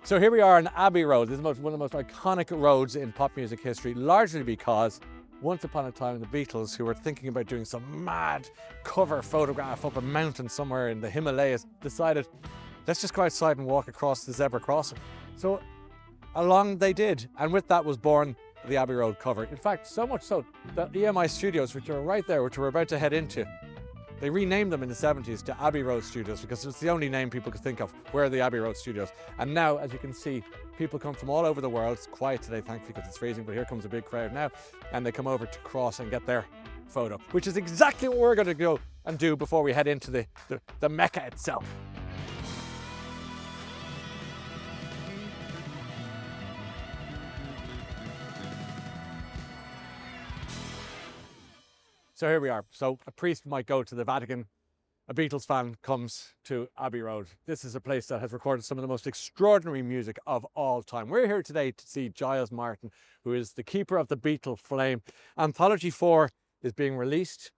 So here we are on Abbey Road. This is one of the most iconic roads in pop music history, largely because once upon a time the Beatles, who were thinking about doing some mad cover photograph up a mountain somewhere in the Himalayas, decided, let's just go outside and walk across the zebra crossing. So along they did, and with that was born the Abbey Road cover. In fact, so much so that EMI Studios, which are right there, which we're about to head into, they renamed them in the 70s to Abbey Road Studios because it's the only name people could think of. Where are the Abbey Road Studios? And now, as you can see, people come from all over the world. It's quiet today, thankfully, because it's freezing, but here comes a big crowd now. And they come over to cross and get their photo, which is exactly what we're going to go and do before we head into the Mecca itself. So here we are. So a priest might go to the Vatican. A Beatles fan comes to Abbey Road. This is a place that has recorded some of the most extraordinary music of all time. We're here today to see Giles Martin, who is the keeper of the Beatle flame. Anthology IV is being released.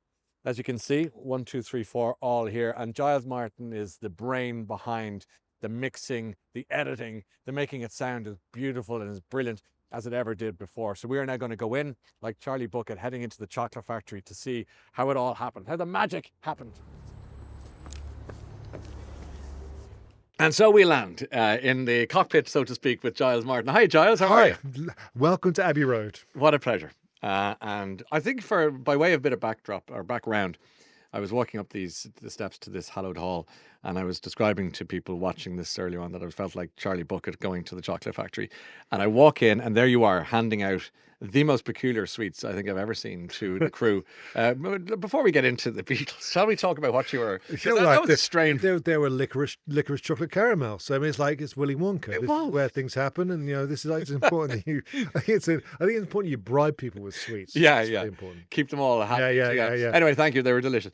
As you can see, 1, 2, 3, 4, all here. And Giles Martin is the brain behind the mixing, the editing, the making it sound as beautiful and as brilliant as it ever did before. So we are now going to go in, like Charlie Bucket, heading into the chocolate factory to see how it all happened, how the magic happened. And so we land in the cockpit, so to speak, with Giles Martin. Hi, Giles, how are you? Welcome to Abbey Road. What a pleasure. And I think by way of a bit of backdrop or background, I was walking up the steps to this hallowed hall, and I was describing to people watching this earlier on that I felt like Charlie Bucket going to the chocolate factory. And I walk in, and there you are, handing out the most peculiar sweets I think I've ever seen to the crew. Before we get into the Beatles, shall we talk about what you were? That was strange. There were licorice chocolate caramel. So I mean, it's Willy Wonka. This is where things happen, and this is like it's important that you. I think it's important you bribe people with sweets. Yeah, it's yeah. Really important. Keep them all happy. Yeah. Anyway, thank you. They were delicious.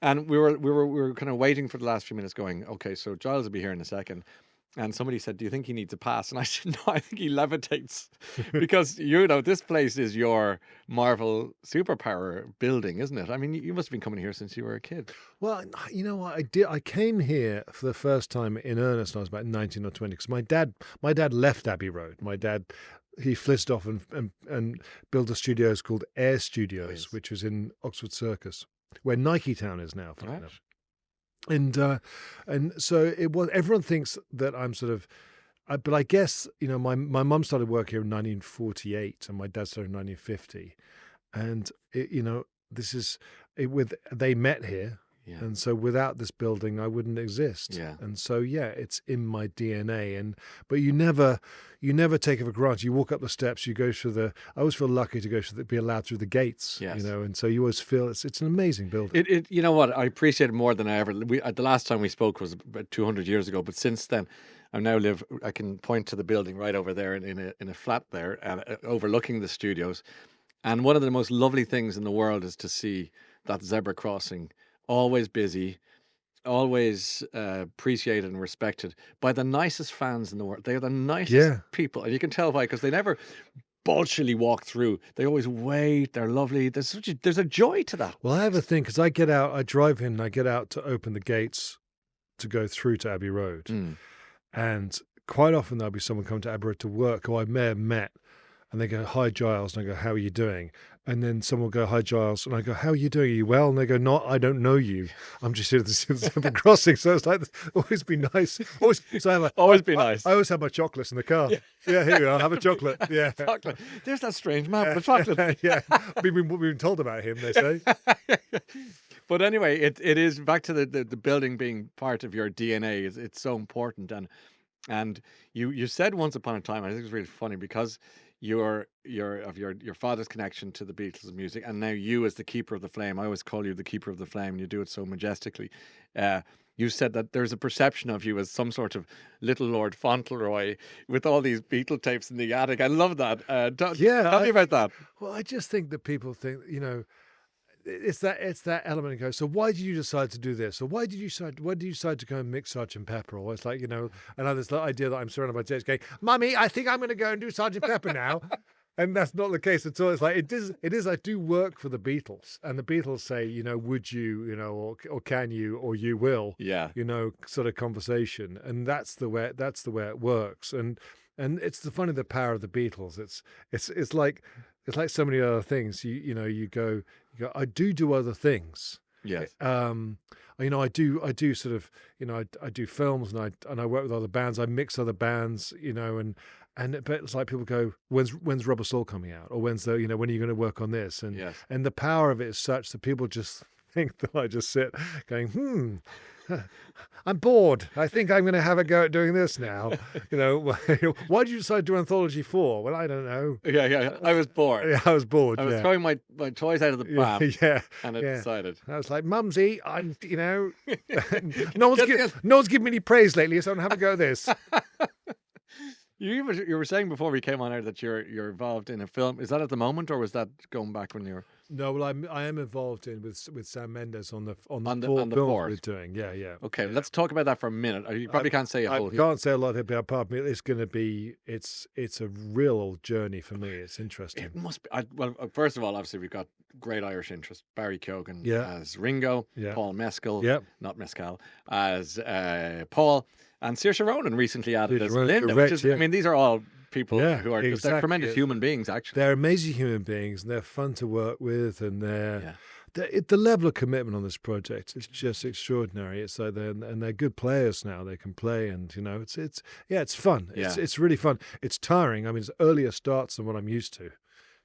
And we were kind of waiting for the last few minutes going, okay, so Giles will be here in a second. And somebody said, do you think he needs a pass? And I said, no, I think he levitates. Because, this place is your Marvel superpower building, isn't it? I mean, you must have been coming here since you were a kid. Well, you know what? I came here for the first time in earnest when I was about 19 or 20, because my dad left Abbey Road. My dad, he flitzed off and built a studios called Air Studios, which was in Oxford Circus, where Nike Town is now, funny enough. And so it was. Everyone thinks that I'm sort of, but I guess my mum started work here in 1948, and my dad started in 1950, and they met here. Yeah. And so without this building, I wouldn't exist. Yeah. And so, it's in my DNA. But you never take it for granted. You walk up the steps, you go through I always feel lucky to be allowed through the gates, yes. And so you always feel it's an amazing building. You know what? I appreciate it more than I ever, the last time we spoke was about 200 years ago. But since then, I can point to the building right over there in a flat there, overlooking the studios. And one of the most lovely things in the world is to see that zebra crossing, always busy, always appreciated and respected by the nicest fans in the world. They are the nicest people, and you can tell why, because they never bolshily walk through. They always wait. They're lovely. There's a joy to that. Well, I have a thing, because I drive in, and I get out to open the gates to go through to Abbey Road, and quite often there'll be someone come to Abbey Road to work who I may have met. And they go, hi, Giles. And I go, how are you doing? And then someone will go, hi, Giles. And I go, how are you doing? Are you well? And they go, no, I don't know you. I'm just here to see the zebra crossing. So it's like, always be nice. Always be nice. I always have my chocolates in the car. Yeah, here we are. Have a chocolate. Yeah. Chocolate. There's that strange man with the chocolate. Yeah. We've been told about him, they say. But anyway, it is back to the building being part of your DNA. It's so important. And you said once upon a time, I think it's really funny, because your father's connection to the Beatles music, and now you as the keeper of the flame. I always call you the keeper of the flame, and you do it so majestically. You said that there's a perception of you as some sort of little Lord Fauntleroy with all these Beatle tapes in the attic. I love that. Tell me about that. Well, I just think that people think, it's that element of go, so why did you decide to do this? Or why did you decide to go and mix Sgt. Pepper? Or it's like, and there's the idea that I'm surrounded by dates going, Mummy, I think I'm going to go and do Sgt. Pepper now. And that's not the case at all. It's like it is. I do work for the Beatles, and the Beatles say, would you, or can you, or you will, Yeah. Sort of conversation, and that's the way it works. And it's the power of the Beatles. It's like so many other things. You go. I do other things. Yes. I do sort of, I do films and I work with other bands. I mix other bands, but it's like people go, when's Rubber Soul coming out, or when are you going to work on this? And Yes. and the power of it is such that people just think that I just sit going, I'm bored. I think I'm going to have a go at doing this now. Why did you decide to do Anthology IV? Well, I don't know. Yeah. I was bored. Yeah, I was bored. I was throwing my toys out of the pram. Yeah. And I decided. I was like, Mumsy, no one's given me any praise lately, so I'm going to have a go at this. You were saying before we came on air that you're involved in a film. Is that at the moment, or was that going back when you were? No, well, I am involved with Sam Mendes on the four films we're doing. Yeah. Okay, let's talk about that for a minute. You probably can't say a whole. I can't say a lot about part. It's going to be. It's a real journey for me. It's interesting. It must be. Well, first of all, obviously we've got great Irish interest. Barry Keoghan as Ringo, Paul Mescal, not Mescal, as Paul, and Saoirse Ronan recently added as Linda. Correct, I mean, these are all people who are just they're tremendous human beings. Actually, they're amazing human beings, and they're fun to work with, and the level of commitment on this project is just extraordinary. It's like they're good players now. They can play, and it's fun. It's really fun. It's tiring. I mean, it's earlier starts than what I'm used to.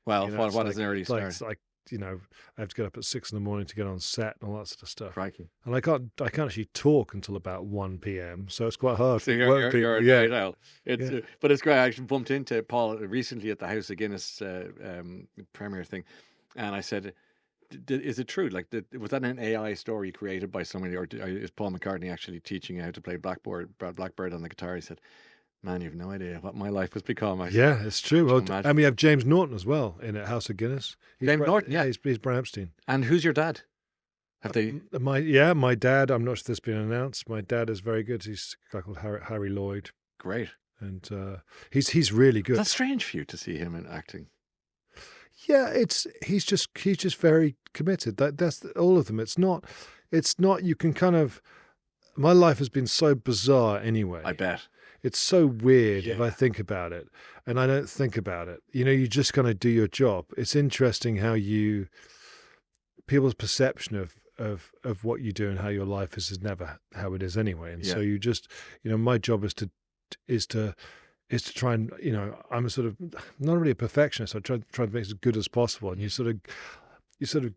Well, what is an early start? It's like I have to get up at 6 a.m. to get on set and all that sort of stuff. Crikey. And I can't actually talk until about 1 p.m. So it's quite hard. So you're a night owl. But it's great. I actually bumped into Paul recently at the House of Guinness premiere thing, and I said, "Is it true? Like, was that an AI story created by somebody, or is Paul McCartney actually teaching you how to play Blackbird on the guitar?" He said, "Man, you've no idea what my life has become." It's true. Well, and we have James Norton as well in at House of Guinness. Norton, he's Brian Epstein. And who's your dad? Have they? My dad. I'm not sure if this has been announced. My dad is very good. He's a guy called Harry Lloyd. Great. And he's really good. That's strange for you to see him in acting. Yeah, he's just very committed. That's all of them. It's not. You can kind of. My life has been so bizarre anyway. I bet. It's so weird if I think about it, and I don't think about it. You just kind of do your job. It's interesting how people's perception of what you do and how your life is never how it is anyway. And so you just, my job is to try and, I'm a sort of not really a perfectionist. I try to make it as good as possible, and you sort of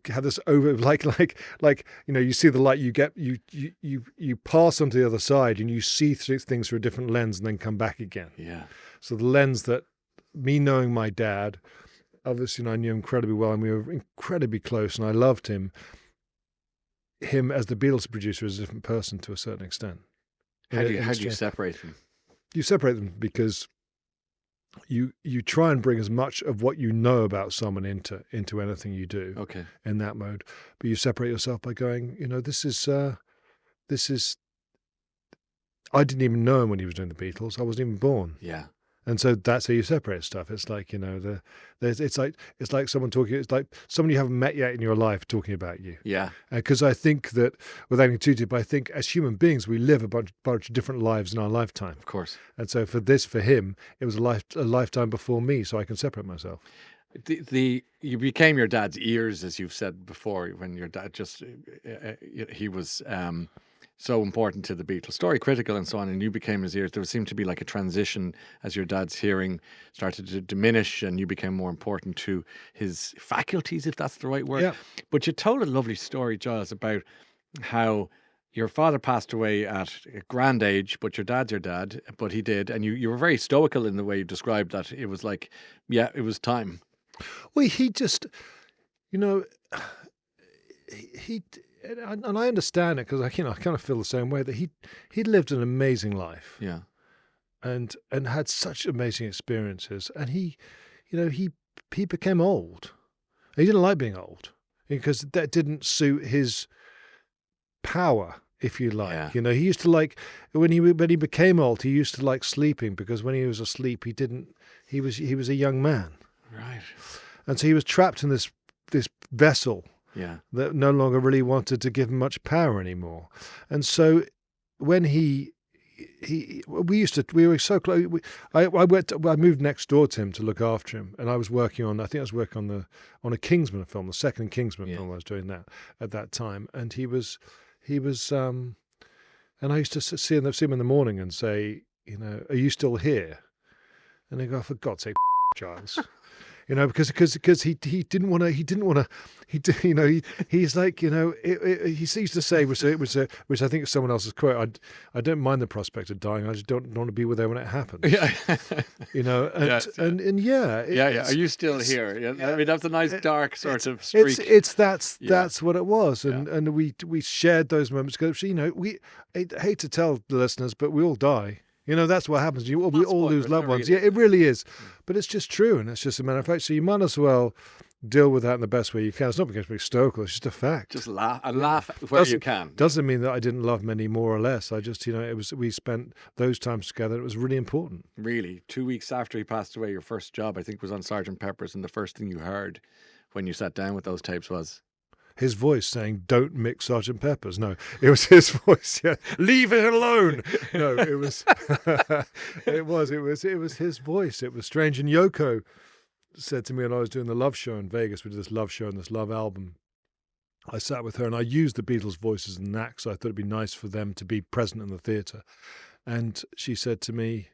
have this over like you see the light, you pass onto the other side and you see through things through a different lens and then come back again. Yeah. So the lens that me knowing my dad, obviously I knew him incredibly well and we were incredibly close and I loved him. Him as the Beatles producer is a different person to a certain extent. How do you separate them? You separate them because you try and bring as much of what you know about someone into anything you do. Okay. In that mode, but you separate yourself by going, this is. I didn't even know him when he was doing the Beatles. I wasn't even born. Yeah. And so that's how you separate stuff. It's like it's like someone talking. It's like someone you haven't met yet in your life talking about you. Yeah. Because I think that without anything too deep, I think as human beings we live a bunch of different lives in our lifetime. Of course. And so for him, it was a lifetime before me, so I can separate myself. You became your dad's ears, as you've said before, when your dad he was so important to the Beatles, story critical and so on, and you became his ears. There seemed to be like a transition as your dad's hearing started to diminish and you became more important to his faculties, if that's the right word. Yeah. But you told a lovely story, Giles, about how your father passed away at a grand age, but your dad's your dad, but he did. And you were very stoical in the way you described that. It was like, it was time. Well, he just, he and I understand it because I kind of feel the same way that he lived an amazing life. Yeah. And had such amazing experiences. And he became old. He didn't like being old because that didn't suit his power, if you like. Yeah. He used to like when he became old, he used to like sleeping because when he was asleep, he was a young man. Right. And so he was trapped in this vessel Yeah. that no longer really wanted to give him much power anymore. And so when we were so close. I moved next door to him to look after him, and I was working on a Kingsman film, the second Kingsman film. I was doing that at that time, and he was, and I used to see him in the morning and say, are you still here? And they go, for God's sake, Giles. Because he didn't want to, he's like, he used to say, which I think is someone else's quote, I don't mind the prospect of dying, I just don't want to be there when it happens. Yeah. Are you still here? Yeah. I mean, that's a nice dark sort of streak. That's what it was, and we shared those moments because I hate to tell the listeners, but we all die. That's what happens. We all lose loved ones. Yeah, it really is. But it's just true, and it's just a matter of fact. So you might as well deal with that in the best way you can. It's not because we're stoical. It's just a fact. Just laugh and laugh where you can. Doesn't mean that I didn't love them any more or less. I just, we spent those times together. It was really important. Really, 2 weeks after he passed away, your first job, I think, was on Sergeant Pepper's, and the first thing you heard when you sat down with those tapes was his voice saying, "Don't mix Sergeant Pepper's." No, it was his voice. Yeah, leave it alone. No, it was, it was his voice. It was strange. And Yoko said to me when I was doing the Love Show in Vegas, we did this Love Show and this Love album. I sat with her and I used the Beatles' voices in that, so I thought it'd be nice for them to be present in the theatre. And she said to me,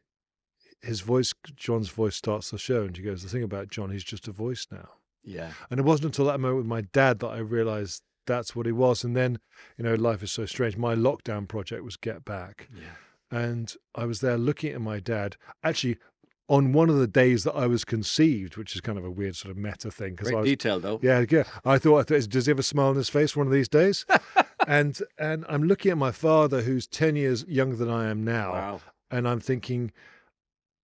John's voice starts the show. And she goes, the thing about John, he's just a voice now. Yeah. And it wasn't until that moment with my dad that I realised that's what he was. And then, life is so strange. My lockdown project was Get Back. Yeah. And I was there looking at my dad, actually on one of the days that I was conceived, which is kind of a weird sort of meta thing. Great detail, though. Yeah. I thought, does he have a smile on his face one of these days? and I'm looking at my father, who's 10 years younger than I am now. Wow. And I'm thinking,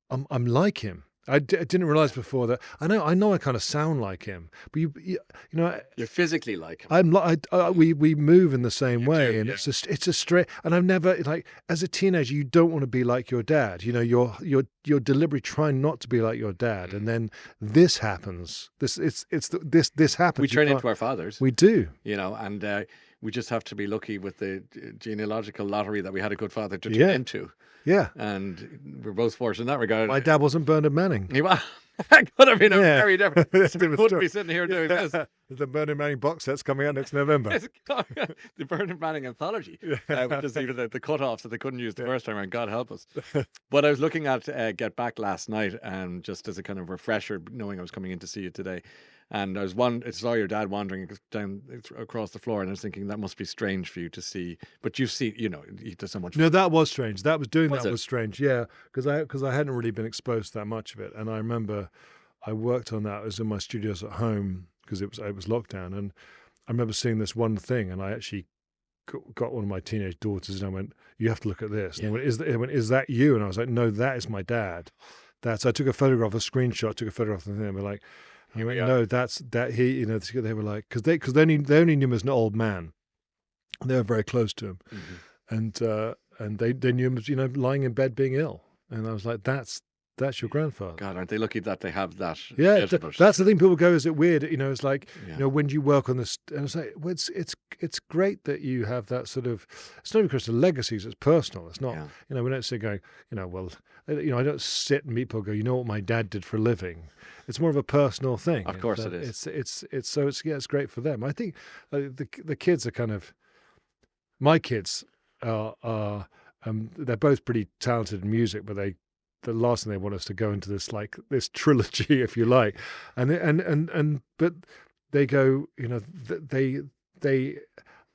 I'm like him. I didn't realize before that. I know I kind of sound like him, but you're physically like him. We move in the same way, and it's a straight. And I've never, as a teenager, you don't want to be like your dad. You're deliberately trying not to be like your dad, and then this happens. This happens. We turn into our fathers. We do. And we just have to be lucky with the genealogical lottery that we had a good father to turn into. Yeah. And we're both fortunate in that regard. My dad wasn't Bernard Manning. He was. That could have been a very different. We wouldn't be sitting here doing this. The Bernard Manning box set's coming out next November. The Bernard Manning Anthology, which is even the cut-offs that they couldn't use the first time around. God help us. But I was looking at Get Back last night, and just as a kind of refresher, knowing I was coming in to see you today. And I saw your dad wandering down across the floor, and I was thinking that must be strange for you to see. But you see, he does so much. No, that was strange. That was strange. Yeah, because I hadn't really been exposed to that much of it. And I remember I worked on that. I was in my studios at home because it was lockdown, and I remember seeing this one thing, and I actually got one of my teenage daughters, and I went, "You have to look at this." And they went, "Is that you?" And I was like, "No, that is my dad." So I took a photograph, a screenshot, took a photograph, and they were like. He went, no, that's that he. They were like, because they only knew him as an old man. They were very close to him, and they knew him as lying in bed being ill. And I was like, that's your grandfather. God, aren't they lucky that they have that? Yeah, that's the thing. People go, is it weird? It's like when you work on this, and it's like, well, it's great that you have that sort of. It's not because the legacies. It's personal. It's not. We don't sit going. Well, I don't sit and meet people go. You know what my dad did for a living. It's more of a personal thing. Of course, it is. It's great for them. I think the kids are kind of. My kids are they're both pretty talented in music, but the last thing they want us to go into this trilogy, if you like, but they go, they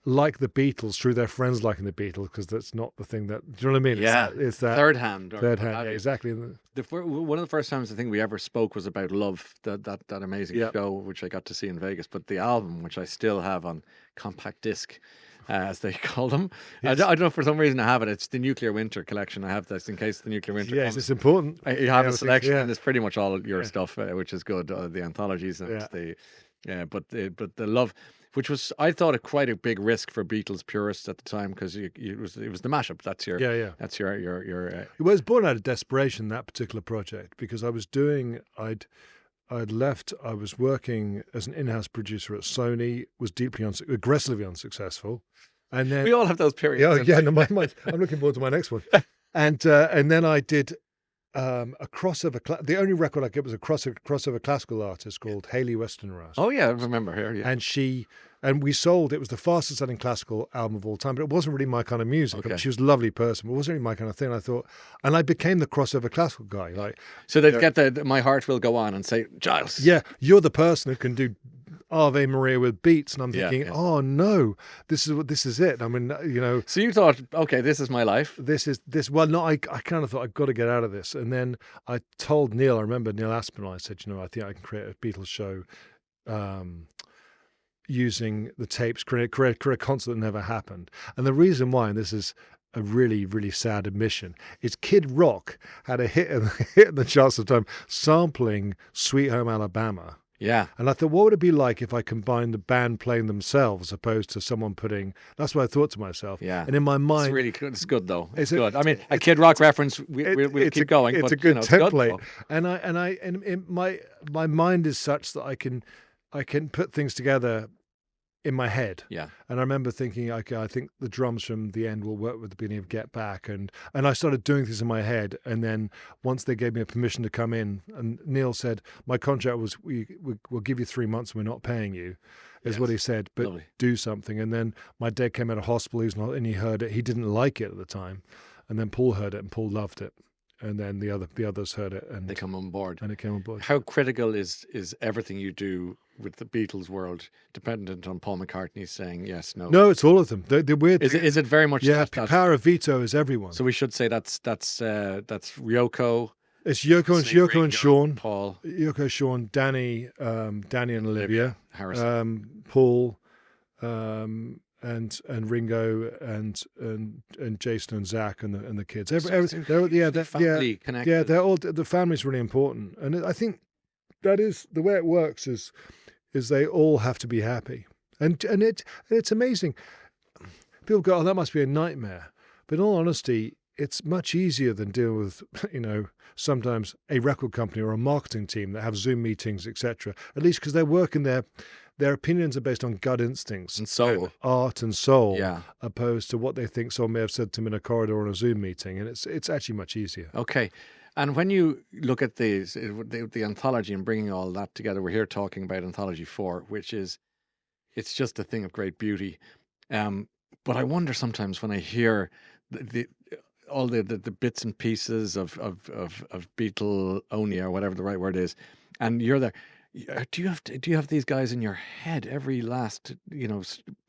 like the Beatles through their friends liking the Beatles because that's not the thing that. Do you know what I mean? Yeah, it's that third hand. Yeah, exactly. One of the first times I think we ever spoke was about Love, that amazing show which I got to see in Vegas. But the album, which I still have on compact disc. As they call them. Yes. I don't know, for some reason I have it. It's the Nuclear Winter collection. I have this in case the Nuclear Winter comes. It's important. You have a selection, and it's pretty much all your stuff, which is good. The anthologies and but the Love, which was, I thought, quite a big risk for Beatles purists at the time because it was the mashup. That's your That's your. It was born out of desperation, that particular project, because I'd left. I was working as an in-house producer at Sony. Was aggressively unsuccessful, and then We all have those periods. yeah. No, I'm looking forward to my next one. And then I did a crossover. The only record I get was a crossover classical artist called Hayley Westenra. Oh yeah, I remember her. Yeah. And we sold. It was the fastest selling classical album of all time, but it wasn't really my kind of music. Okay. She was a lovely person, but it wasn't really my kind of thing. I thought, and I became the crossover classical guy. Like, So they'd get the "My Heart Will Go On" and say, Giles. yeah, you're the person who can do Ave Maria with beats, and I'm Yeah, thinking, yeah. oh no, this is it. I mean, So you thought, okay, this is my life. Well, no, I kind of thought I've got to get out of this, and then I told Neil. I remember Neil Aspinall. I said, I think I can create a Beatles show, using the tapes, create a concert that never happened. And the reason why, and this is a really, really sad admission, is Kid Rock had a hit in the charts of time sampling Sweet Home Alabama. Yeah. And I thought, what would it be like if I combined the band playing themselves as opposed to someone putting... That's what I thought to myself. Yeah. And in my mind... It's really good. It's good, though. It's It's good. I mean, a Kid Rock reference, we'll keep going. It's but, a good template. Good, And my mind is such that I can put things together in my head. yeah. And I remember thinking, okay, I think the drums from the end will work with the beginning of Get Back. And I started doing things in my head. And then once they gave me a permission to come in, and Neil said, my contract was, we'll give you 3 months and we're not paying you, is what he said, but Lovely. do something. And then my dad came out of hospital, and he heard it. He didn't like it at the time. And then Paul heard it, and Paul loved it. And then the others heard it, and They come on board. it came on board. How critical is everything you do with the Beatles world dependent on Paul McCartney saying yes, no? No, it's all of them. The weird Is it very much yeah, that? power of veto is everyone. So we should say that's Ryoko, It's Yoko and Sean, Paul, Sean, Danny and Olivia, Harrison. Paul, and Ringo and Jason and Zach and the kids. Family connected. Yeah, they're all, the family's really important, and I think that is the way it works. Is they all have to be happy, and it's amazing. People go, oh, that must be a nightmare, but in all honesty, it's much easier than dealing with sometimes a record company or a marketing team that have Zoom meetings, etc. At least because they're working their opinions are based on gut instincts And soul. art and soul, Yeah. opposed to what they think someone may have said to them in a corridor or in a Zoom meeting, and it's actually much easier. Okay. And when you look at the anthology and bringing all that together, we're here talking about Anthology IV, which is, it's just a thing of great beauty. But I wonder sometimes when I hear all the bits and pieces of Beatleonia, or whatever the right word is, and you're there. Do you have these guys in your head? Every last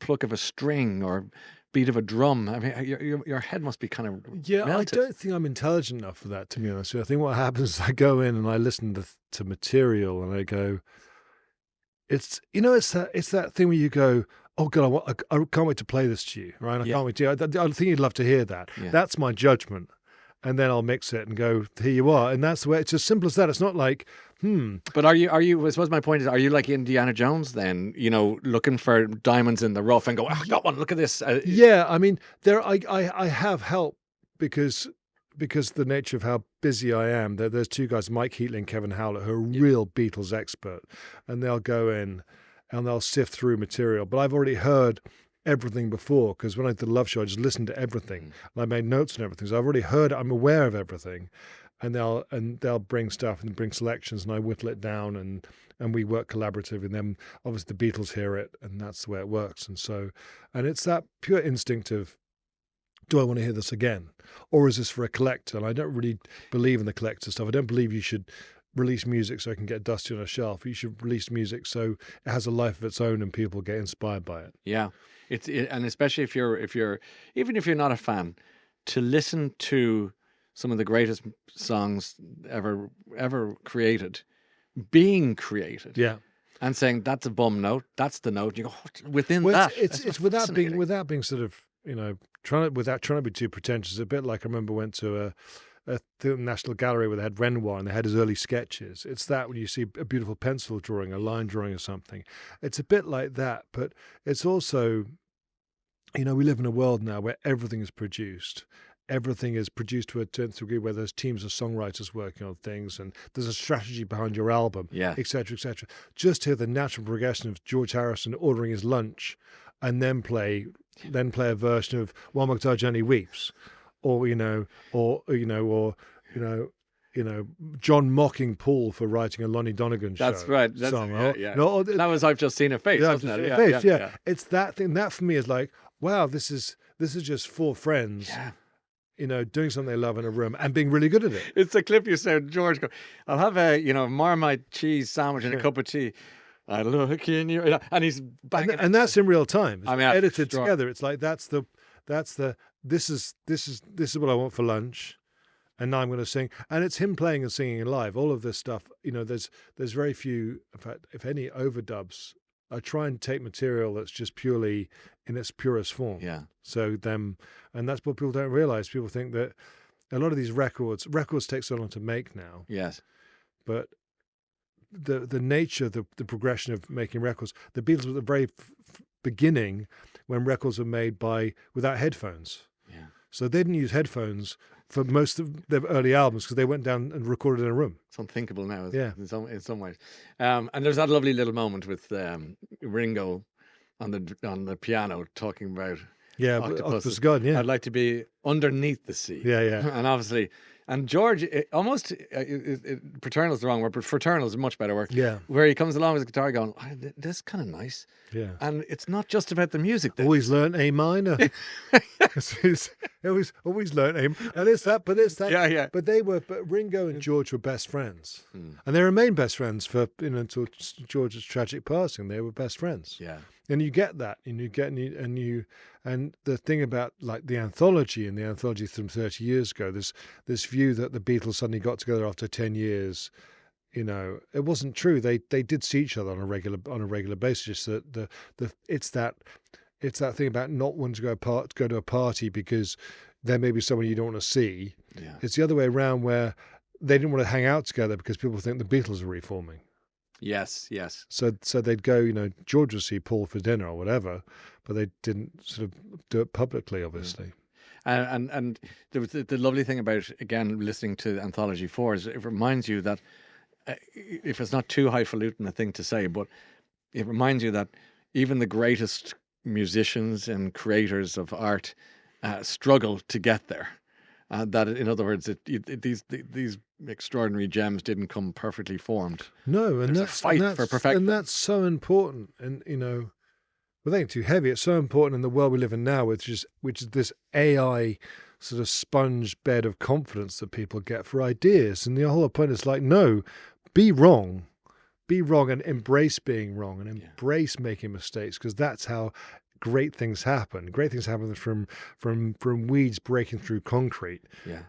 pluck of a string or beat of a drum. I mean, your head must be kind of melted. I don't think I'm intelligent enough for that, to be honest with you. I think what happens is I go in and I listen to material and I go, it's that thing where you go, oh God, I can't wait to play this to you, right? I can't wait to. I think you'd love to hear that. Yeah. That's my judgment, and then I'll mix it and go, here you are, and that's the way. It's as simple as that. It's not like, But are you? I suppose my point is, are you like Indiana Jones then? Looking for diamonds in the rough and go, oh, I got one. Look at this. Yeah, I mean, I have help because the nature of how busy I am. There's two guys, Mike Heatley and Kevin Howlett, who are real Beatles expert, and they'll go in and they'll sift through material. But I've already heard everything before, because when I did the Love Show, I just listened to everything and I made notes and everything. So I've already heard it. I'm aware of everything, and they'll bring stuff and bring selections, and I whittle it down, and we work collaboratively. And then obviously the Beatles hear it, and that's the way it works. And it's that pure instinct of, do I want to hear this again? Or is this for a collector? And I don't really believe in the collector stuff. I don't believe you should release music so it can get dusty on a shelf. You should release music so it has a life of its own and people get inspired by it. Yeah, and especially if you're even if you're not a fan, to listen to some of the greatest songs ever created, being created. Yeah. And saying that's a bum note, that's the note. You go within Well, that. it's without being sort of trying to be too pretentious. It's a bit like I remember went to the National Gallery where they had Renoir and they had his early sketches. It's that when you see a beautiful pencil drawing, a line drawing or something. It's a bit like that, but it's also, we live in a world now where everything is produced everything is produced to a certain degree where there's teams of songwriters working on things and there's a strategy behind your album, etc., etc. Just hear the natural progression of George Harrison ordering his lunch and then play a version of While My Guitar Gently Weeps, or John mocking Paul for writing a Lonnie Donegan That's right. That's, song. That was I've Just Seen a Face, wasn't it? Yeah. It's that thing. That for me is like, wow, this is just four friends. Yeah. Doing something they love in a room and being really good at it. It's a clip you said, George, go, I'll have a, Marmite cheese sandwich and a cup of tea. I look in you, and he's banging. And that's in real time. It's edited strong. together. It's like this is what I want for lunch, and now I'm going to sing. And it's him playing and singing live. All of this stuff, there's very few, in fact, if any, overdubs. I try and take material that's just purely in its purest form. Yeah. So and that's what people don't realize. People think that a lot of these records take so long to make now. Yes. But the nature, the progression of making records, the Beatles were at the very beginning when records were made without headphones. Yeah. So they didn't use headphones for most of their early albums because they went down and recorded in a room. It's unthinkable now, yeah, in some ways. And there's that lovely little moment with Ringo on the piano talking about Octopus God. Yeah, I'd like to be underneath the sea. Yeah. And obviously, and George, paternal is the wrong word, but fraternal is a much better word. Yeah, where he comes along with the guitar going, this is kind of nice. Yeah, and it's not just about the music. Always learn A minor. always learn A, and it's that. Yeah. But Ringo and George were best friends, and they remained best friends for until George's tragic passing. They were best friends. Yeah. And you get that, and the thing about like the anthology from 30 years ago, this view that the Beatles suddenly got together after 10 years, it wasn't true. They did see each other on a regular basis. That it's that thing about not wanting to go to a party because there may be someone you don't want to see. Yeah. It's the other way around where they didn't want to hang out together because people think the Beatles are reforming. Yes. So they'd go, George would see Paul for dinner or whatever, but they didn't sort of do it publicly, obviously. And there was the lovely thing about, again, listening to Anthology IV is it reminds you that, if it's not too highfalutin a thing to say, but it reminds you that even the greatest musicians and creators of art struggle to get there. That, in other words, these extraordinary gems didn't come perfectly formed. No, and that's a fight for perfection. And that's so important. And without getting too heavy, it's so important in the world we live in now, which is this AI sort of sponge bed of confidence that people get for ideas. And the whole point is like, no, be wrong, and embrace being wrong, and embrace making mistakes, because that's how great things happen. Great things happen from weeds breaking through concrete. Yeah.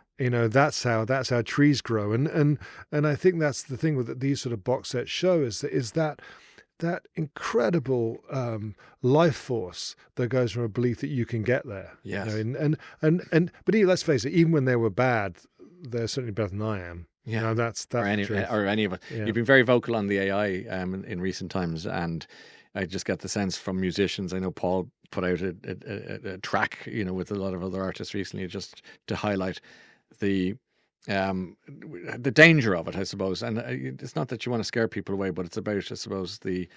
That's how trees grow. And I think that's the thing with these sort of box sets show is that incredible life force that goes from a belief that you can get there. Yes. But let's face it, even when they were bad, they're certainly better than I am. Yeah, that's or any of it. Yeah. You've been very vocal on the AI in recent times, and I just get the sense from musicians. I know Paul put out a track, with a lot of other artists recently, just to highlight the danger of it, I suppose. And it's not that you want to scare people away, but it's about, I suppose, the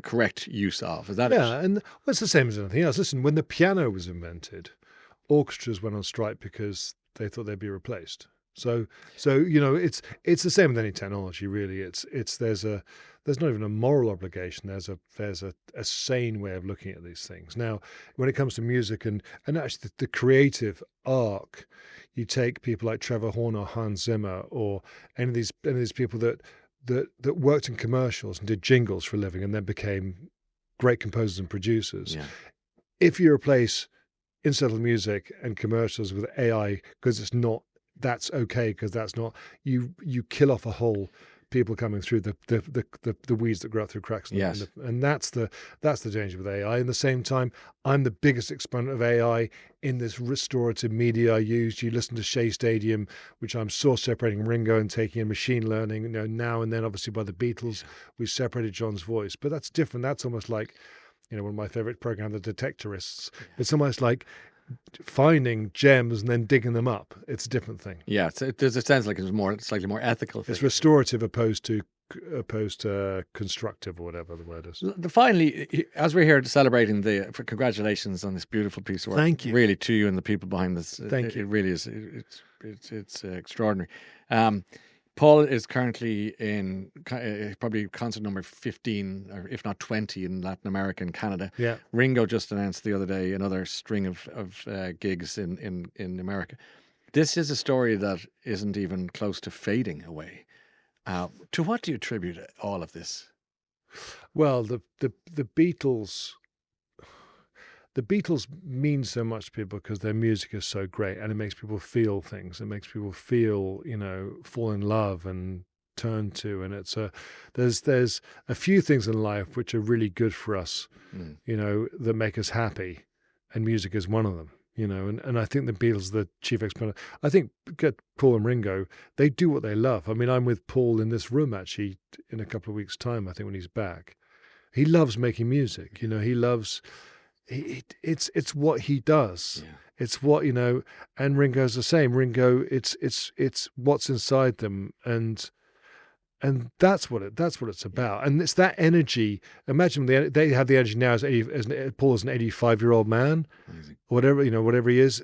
correct use of. Is that it? Yeah, and it's the same as anything else. Listen, when the piano was invented, orchestras went on strike because they thought they'd be replaced. So it's the same with any technology, really. There's not even a moral obligation. There's a sane way of looking at these things. Now, when it comes to music and actually the creative arc, you take people like Trevor Horn or Hans Zimmer or any of these people that worked in commercials and did jingles for a living and then became great composers and producers. Yeah. If you replace incidental music and commercials with AI because it's not, that's okay, because that's not, you kill off a whole people coming through the weeds that grow up through cracks. Yes. And that's the danger with AI. In the same time, I'm the biggest exponent of AI in this restorative media I use. You listen to Shea Stadium, which I'm source separating Ringo and taking in machine learning, now and then obviously by the Beatles, we separated John's voice. But that's different. That's almost like, one of my favorite programs, The Detectorists. It's almost like finding gems and then digging them up. It's a different thing. Yeah, there's a sense like it's slightly more ethical thing. It's restorative opposed to constructive, or whatever the word is. Finally, as we're here celebrating congratulations on this beautiful piece of work. Thank you. Really, to you and the people behind this. Thank you. It really is. It's extraordinary. Paul is currently in probably concert number 15, or if not 20, in Latin America and Canada. Yeah. Ringo just announced the other day another string of gigs in America. This is a story that isn't even close to fading away. To what do you attribute all of this? Well, the Beatles. The Beatles mean so much to people because their music is so great, and it makes people feel things. It makes people feel, fall in love and turn to. And there's a few things in life which are really good for us, that make us happy, and music is one of them. And I think the Beatles are the chief exponent. I think Paul and Ringo, they do what they love. I mean, I'm with Paul in this room actually in a couple of weeks' time, I think, when he's back. He loves making music. He loves. It's what he does. Yeah. It's what, and Ringo's the same. Ringo, it's what's inside them, and that's what it's about. And it's that energy. Imagine they have the energy now as Paul is an 85-year-old man. Amazing. Whatever he is.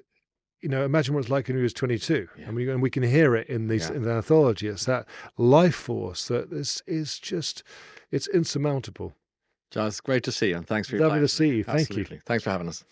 Imagine what it's like when he was 22. Yeah. And we can hear it in the anthology. It's that life force that is just, it's insurmountable. Giles, great to see you, and thanks for your time. Lovely to see you. Thank Absolutely. you. Thanks for having us.